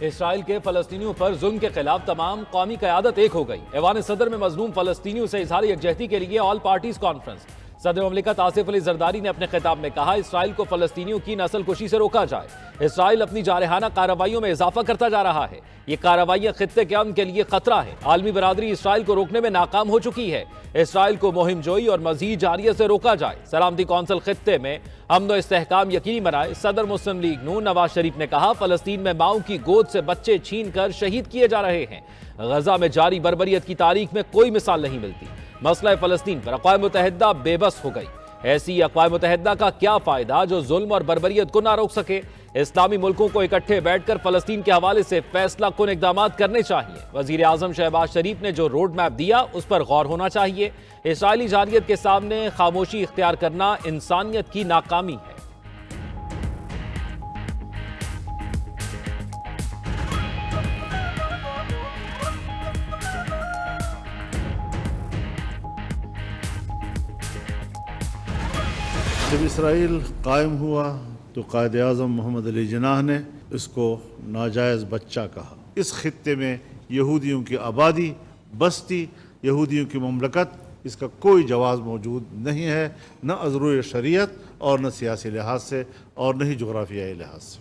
Israel के फलस्तीनियों पर जुल्म के खिलाफ तमाम कौमी क़यादत एक हो गई। ऐवान सदर में मजलूम फलस्तीनियों से इजहार यकजहती के लिए ऑल पार्टीज कॉन्फ्रेंस। सदर ममलिकत आसिफ अली जरदारी ने अपने खिताब में कहा, इसराइल को फलस्तीनियों की नस्ल कुशी से रोका जाए। इसराइल अपनी जारहाना कार्रवाइयों में इजाफा करता जा रहा है। ये कार्रवाइयां खित्ते के अमन के लिए खतरा है। आलमी बरादरी इसराइल को रोकने में नाकाम हो चुकी है। इसराइल को मुहिम जोई और मजीद जारियत से रोका जाए। सलामती कौंसिल खित्ते में अमन व इस्तेहकाम यकीनी बनाए। सदर मुस्लिम लीग नून नवाज शरीफ ने कहा, फलस्तीन में माओं की गोद से बच्चे छीन कर शहीद किए जा रहे हैं। गजा में जारी बर्बरियत की तारीख में कोई मिसाल नहीं मिलती। मसला फलस्तीन पर अक़वाम मुत्तहिदा बेबस हो गई। ऐसी अक़वाम मुत्तहिदा का क्या फायदा जो जुल्म और बर्बरियत को ना रोक सके। इस्लामी मुल्कों को इकट्ठे बैठकर फलस्तीन के हवाले से फैसला कुन इक़दाम करने चाहिए। वज़ीर आज़म शहबाज शरीफ ने जो रोड मैप दिया उस पर गौर होना चाहिए। इसराइली जारियत के सामने खामोशी इख्तियार करना इंसानियत की नाकामी है। जब इसराइल कायम हुआ तो कायद आज़म मोहम्मद अली जिन्नाह ने इसको नाजायज़ बच्चा कहा। इस खित्ते में यहूदियों की आबादी, बस्ती, यहूदियों की ममलकत, इसका कोई जवाज़ मौजूद नहीं है, न अज़रूर शरीयत और न सियासी लिहाज से और न ही जोग्राफियाई लिहाज से।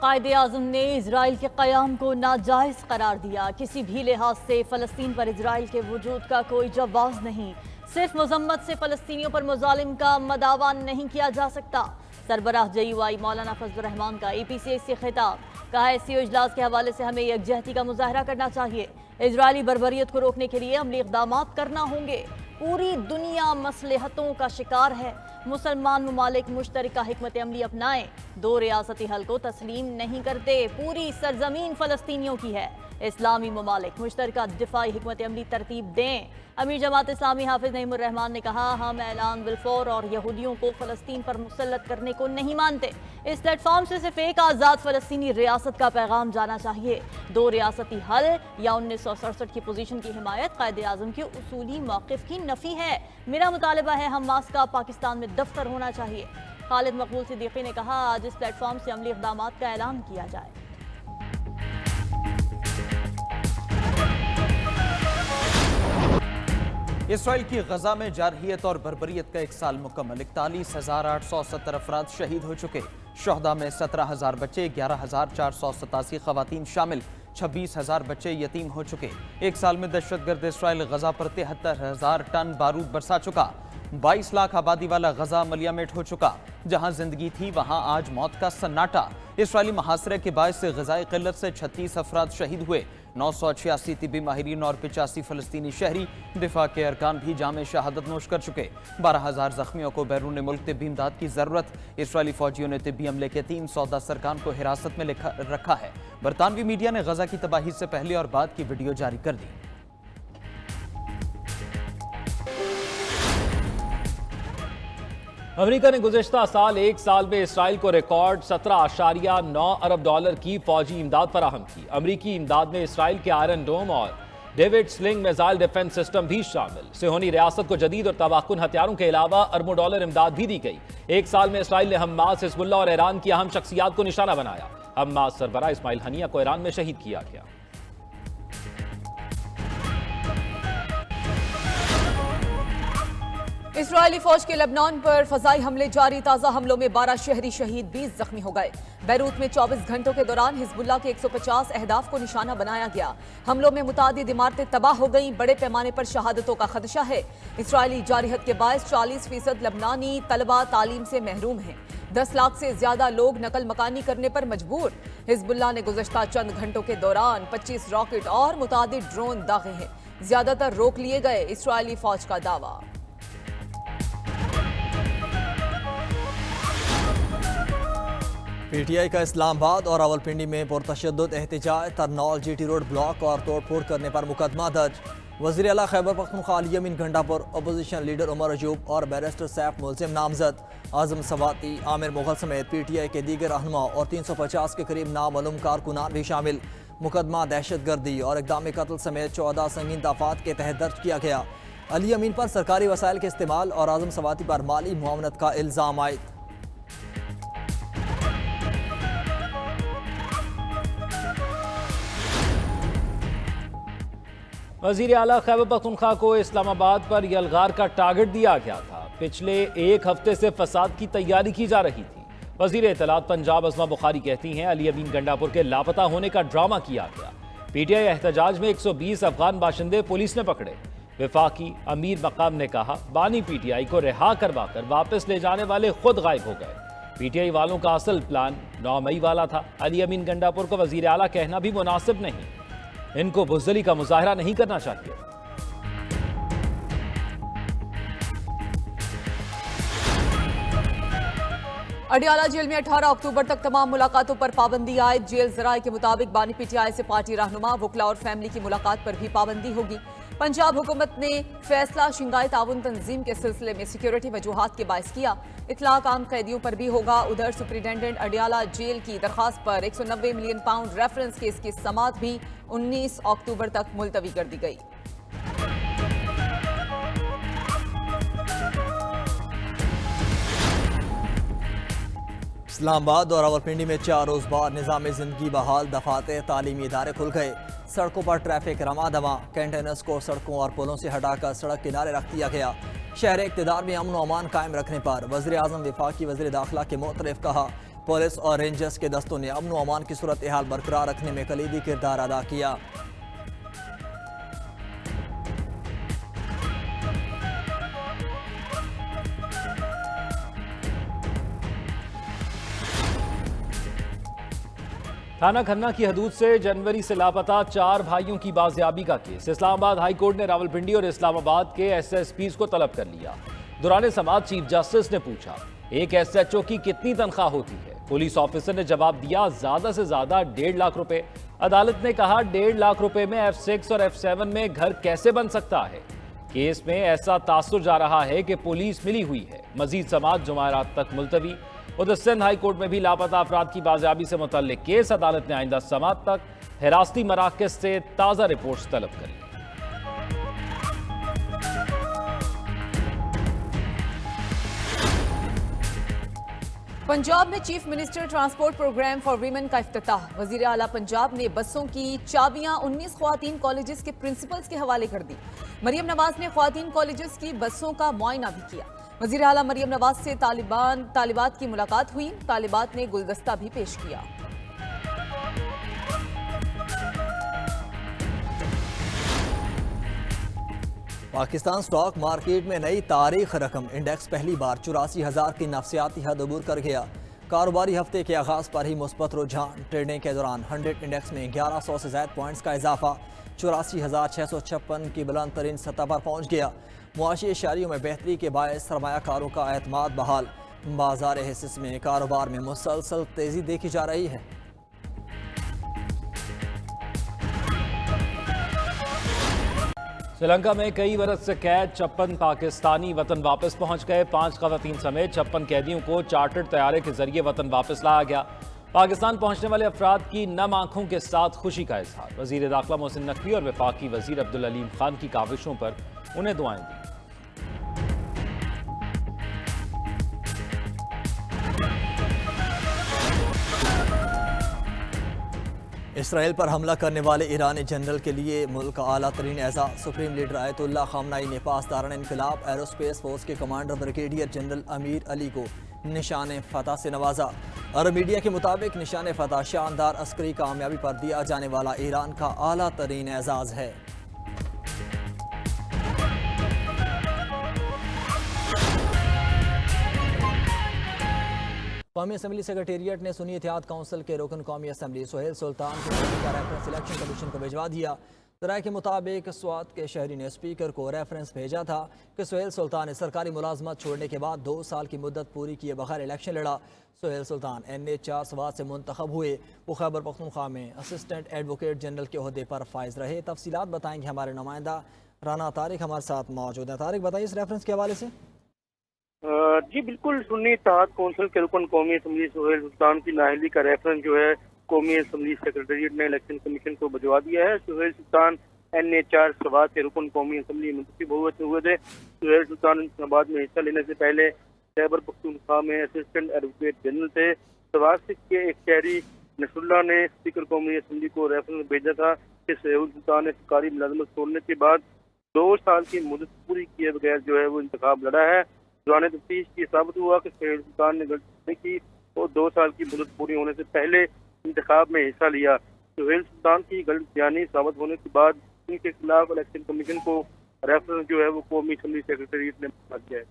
कायदे आज़म ने इजराइल के क़याम को नाजायज़ करार दिया। किसी भी लिहाज से फ़लस्तीन पर इजराइल के वजूद का कोई जवाज़ नहीं। सिर्फ मजम्मत से फ़लस्तीनियों पर मुजालिम का मदावा नहीं किया जा सकता। सरबराह JUI मौलाना फजलुर रहमान का APCA से खिताब। कहा, SCO इजलास के हवाले से हमें यकजहती का मुजाहरा करना चाहिए। इजरायली बर्बरियत को रोकने के लिए अमली इक़दाम करना होंगे। पूरी दुनिया मसलहतों का शिकार है। मुसलमान ममालिक मुश्तरका हिकमत अमली अपनाएं। दो रियासती हल को तस्लीम नहीं करते। पूरी सरजमीन फ़लस्तीनियों की है। इस्लामी ममालिक मुश्तरका दिफाई हिकमत अमली तरतीब दें। अमीर जमात इस्लामी हाफिज नईमुर रहमान ने कहा, हम ऐलान बिलफौर और यहूदियों को फ़लस्तीन पर मुसल्लत करने को नहीं मानते। इस प्लेटफॉर्म से सिर्फ एक आज़ाद फ़लस्तीनी रियासत का पैगाम जाना चाहिए। दो रियासती हल या 1967 की पोजीशन की हिमायत कायदे आज़म के उसूली मौक़िफ़ की नफ़ी है। मेरा मुतालबा है हमास का पाकिस्तान में दफ्तर होना चाहिए। खालिद मकबूल सिद्दीकी ने कहा, आज इस प्लेटफॉर्म से अमली इक़दाम का ऐलान किया जाए। इसराइल की गजा में जारहियत और बर्बरियत का 1 साल मुकम्मल। 41,870 अफराद शहीद हो चुके। शहदा में 17,000 बच्चे, 11,487 खवातीन शामिल। 26,000 बच्चे यतीम हो चुके। 1 साल में दहशतगर्द इसराइल गजा पर 73,000 टन बारूद बरसा चुका। 22 लाख आबादी वाला गजा मलियामेट हो चुका। जहां जिंदगी थी वहां आज मौत का सन्नाटा। इसराइली मुहासरे के बायस ग़िज़ाई क़िल्लत से 36 अफराद शहीद हुए। 986 तिब्बी माहिरीन और 85 फ़लस्तीनी शहरी दिफा के अरकान भी जामे शहादत नोश कर चुके। 12,000 ज़ख्मियों को बैरून मुल्क तिब्बी इमदाद की ज़रूरत। इसराइली फ़ौजियों ने तिब्बी अमले के 310 सरकान को हिरासत में रखा है। बरतानवी मीडिया ने गजा की तबाही से पहले और बाद की वीडियो जारी कर दी। अमेरिका ने गुज़िश्ता साल 1 साल में इसराइल को रिकॉर्ड 17.9 अरब डॉलर की फौजी इमदाद फराहम की। अमरीकी इमदाद में इसराइल के आयरन डोम और David sling missile defence system भी शामिल। सिहोनी रियासत को जदीद और तबाहकुन हथियारों के अलावा अरबों डॉलर इमदाद भी दी गई। 1 साल में इसराइल ने हमास, हिजबुल्लाह और ईरान की अहम शख्सियात को निशाना बनाया। हमास सरबराह इस्माइल हनिया को ईरान में शहीद किया गया। इजरायली फौज के लेबनान पर फजाई हमले जारी। ताज़ा हमलों में 12 शहरी शहीद, 20 जख्मी हो गए। बैरूत में 24 घंटों के दौरान हिजबुल्लाह के 150 अहदाफ को निशाना बनाया गया। हमलों में मुतादिद इमारतें तबाह हो गईं। बड़े पैमाने पर शहादतों का खदशा है। इसराइली जारहियत के बायस 40% लबनानी तलबा तालीम से महरूम हैं। 10 लाख से ज्यादा लोग नकल मकानी करने पर मजबूर। हिजबुल्लाह ने गुज़श्ता चंद घंटों के दौरान 25 रॉकेट और मुतादिद ड्रोन दागे हैं। ज्यादातर रोक लिए गए, इसराइली फौज का दावा। PTI का इस्लामाबाद और रावलपिंडी में पुरतशद्दुद एहतजाज। तरनौल GT रोड ब्लॉक और तोड़फोड़ करने पर मुकदमा दर्ज। वज़ीर आला खैबर पख्तूनख्वा अली यमीन घंटापुर, अपोजिशन लीडर उमर अजूब और बैरिस्टर सैफ मुल्ज़िम नामजद। आज़म सवाती, आमिर मुगल समेत PTI के दीगर रहनुमा और 350 के करीब नामालूम कारकुनान भी शामिल। मुकदमा दहशतगर्दी और इक़दाम कत्ल समेत 14 संगीन दफ़ात के तहत दर्ज किया गया। अली यमीन पर सरकारी वसाइल के इस्तेमाल और आज़म सवाती पर माली मुआवनत का इल्ज़ाम आयद। वजीर आला खैबर पख्तूनख्वा को इस्लामाबाद पर यलगार का टारगेट दिया गया था। पिछले एक हफ्ते से फसाद की तैयारी की जा रही थी। वजीर इत्तलात पंजाब अज़मा बुखारी कहती हैं अली अमीन गंडापुर के लापता होने का ड्रामा किया गया। पीटीआई एहतजाज में 120 अफगान बाशिंदे पुलिस ने पकड़े। वफाकी अमीर मकाम ने कहा बानी पीटीआई को रिहा करवाकर वापस ले जाने वाले खुद गायब हो गए। पीटीआई वालों का असल प्लान 9 मई वाला था। अली अमीन गंडापुर को वजीर आला कहना भी मुनासिब नहीं। इनको बुज़दिली का मुजाहरा नहीं करना चाहिए। अडियाला जेल में 18 अक्टूबर तक तमाम मुलाकातों पर पाबंदी आयद। जेल जराये के मुताबिक बानी पीटीआई से पार्टी रहनुमा, वकला और फैमिली की मुलाकात पर भी पाबंदी होगी। पंजाब हुकूमत ने फैसला शंघाई ताउन तंजीम के सिलसिले में सिक्योरिटी वजूहात के बायस किया। इतलाक आम कैदियों पर भी होगा। उधर सुप्रिटेंडेंट अडियाला जेल की दरखास्त पर 190 मिलियन पाउंड रेफरेंस केस की समाअत भी 19 अक्टूबर तक मुलतवी कर दी गई। इस्लामाबाद और रावलपिंडी में 4 रोज बाद निज़ाम ज़िंदगी बहाल, दफातर तालीमी इदारे खुल गए। सड़कों पर ट्रैफिक रमा दमा, कंटेनर्स को सड़कों और पुलों से हटाकर सड़क किनारे रख दिया गया। शहर इक़्तिदार में अमन व अमान कायम रखने पर वज़ीर आज़म वफाकी वज़ीर दाखिला के मुतरफ कहा। पुलिस और रेंजर्स के दस्तों ने अमन व अमान की सूरत हाल बरकरार रखने में कलीदी किरदार अदा किया। थाना खन्ना की हदूद से जनवरी से लापता 4 भाइयों की बाजियाबी का केस। इस्लामाबाद हाई कोर्ट ने रावलपिंडी और इस्लामाबाद के SSPs को तलब कर लिया। दौरान समाअत चीफ जस्टिस ने पूछा एक SHO की कितनी तनख्वाह होती है। पुलिस ऑफिसर ने जवाब दिया ज्यादा से ज्यादा 1.5 लाख रुपए। अदालत ने कहा 1.5 लाख रुपए में F6 और F7 में घर कैसे बन सकता है। केस में ऐसा तासुर जा रहा है कि पुलिस मिली हुई है। मजीद समाअत जुमेरात तक मुलतवी। उधर सिंध हाई कोर्ट में भी लापता अफराद की बाजियाबी से मुतल्लिक केस। अदालत ने आइंदा समाअत तक हिरासती मराकज़ से ताज़ा रिपोर्ट्स तलब करी। पंजाब में chief minister transport programme for women का इफ्तिताह। वजीर आला पंजाब ने बसों की चाबियां 19 ख्वातीन कॉलेजेस के प्रिंसिपल्स के हवाले कर दी। मरियम नवाज ने ख्वातीन कॉलेजेस की बसों का मुआयना भी किया। वजीर आला मरियम नवाज से तालिबात की मुलाकात हुई। तालिबात ने गुलदस्ता भी पेश किया। पाकिस्तान स्टॉक मार्केट में नई तारीख रकम इंडेक्स पहली बार 84,000 की नफसियाती हद अबूर कर गया। कारोबारी हफ्ते के आगाज पर ही मुस्बत रुझान। ट्रेडिंग के दौरान 100 इंडेक्स में 1100 से ज्यादा पॉइंट्स का इजाफा 84,656 की बुलंद तरीन सतह पर पहुंच गया। मुआशी एशारियों में बेहतरी के बायस सरमायाकारों का एतमाद बहाल। बाजार हिस्स में कारोबार में मुसलसल तेजी देखी जा रही है। श्रीलंका में कई बरस से कैद 56 पाकिस्तानी वतन वापस पहुंच गए। 5 खवातीन समेत 56 कैदियों को चार्टर्ड तैयारे के जरिए वतन वापस लाया गया। पाकिस्तान पहुंचने वाले अफराद की नम आंखों के साथ खुशी का इजहार। वजीर दाखिला मोहसिन नकवी और वफाकी वजीर अब्दुल अलीम खान की काविशों पर उन्हें दुआएं दी। इसराइल पर हमला करने वाले ईरानी जनरल के लिए मुल्क का आला तरीन एजाज़। सुप्रीम लीडर आयतुल्लाह खामनाई ने पासदारान इनकलाब एरोस्पेस फोर्स के commander brigadier general Amir Ali को निशान फतह से नवाजा। अरब मीडिया के मुताबिक निशान फतह शानदार अस्करी कामयाबी पर दिया जाने वाला ईरान का आला तरीन एजाज़ है। कौमी असम्बली सेक्रेटेरिएट ने सुन्नी इत्तेहाद काउंसिल के रुकन कौमी असम्बली सुहेल सुल्तान को रेफरेंस इलेक्शन कमीशन को भिजवा दिया। राय के मुताबिक स्वात के शहरी ने स्पीकर को रेफरेंस भेजा था कि सुहेल सुल्तान ने सरकारी मुलाजमत छोड़ने के बाद 2 साल की मुद्दत पूरी किए बगैर इलेक्शन लड़ा। सुहेल सुल्तान NH4 स्वात से मुंतखब हुए। वो खैबर पख्तूनख्वा में असिस्टेंट एडवोकेट जनरल के ओहदे पर फाइज रहे। तफसीलात बताएंगे हमारे नुमाइंदा राना तारिक हमारे साथ मौजूद है। तारिक बताइए इस रेफरेंस के हवाले से। जी बिल्कुल, सुन्नी इत्तेहाद कौंसिल के रुकन कौमी असम्बली सुहेल सुल्तान की नाअहली का रेफरेंस जो है कौमी असम्बली सेक्रेटेरिएट ने इलेक्शन कमीशन को भिजवा दिया है। सुहेल सुल्तान NH4 स्वात के रुकन कौमी असम्बली मुंतखब हुए थे। सुहेल सुल्तान इंतखाबात में हिस्सा लेने से पहले खैबर पख्तूनख्वा में असिस्टेंट एडवोकेट जनरल थे। स्वात के एक शहरी नसरुल्लाह ने स्पीकर कौमी असम्बली को रेफरेंस भेजा था कि सुहेल सुल्तान ने सरकारी मुलाजमत छोड़ने के बाद 2 साल की मुदत पूरी किए बगैर जो है वो इंतखाब लड़ा है। दौरान तफ्तीश की साबित हुआ कि सुहेल सुल्तान ने गलती की और 2 साल की मुदत पूरी होने से पहले इंतखाब में हिस्सा लिया। सुहेल सुल्तान की गलत बयानी साबित होने के बाद इनके खिलाफ इलेक्शन कमीशन को रेफरेंस जो है वो कौमी असम्बली सेक्रेटेरिएट ने मांगा है।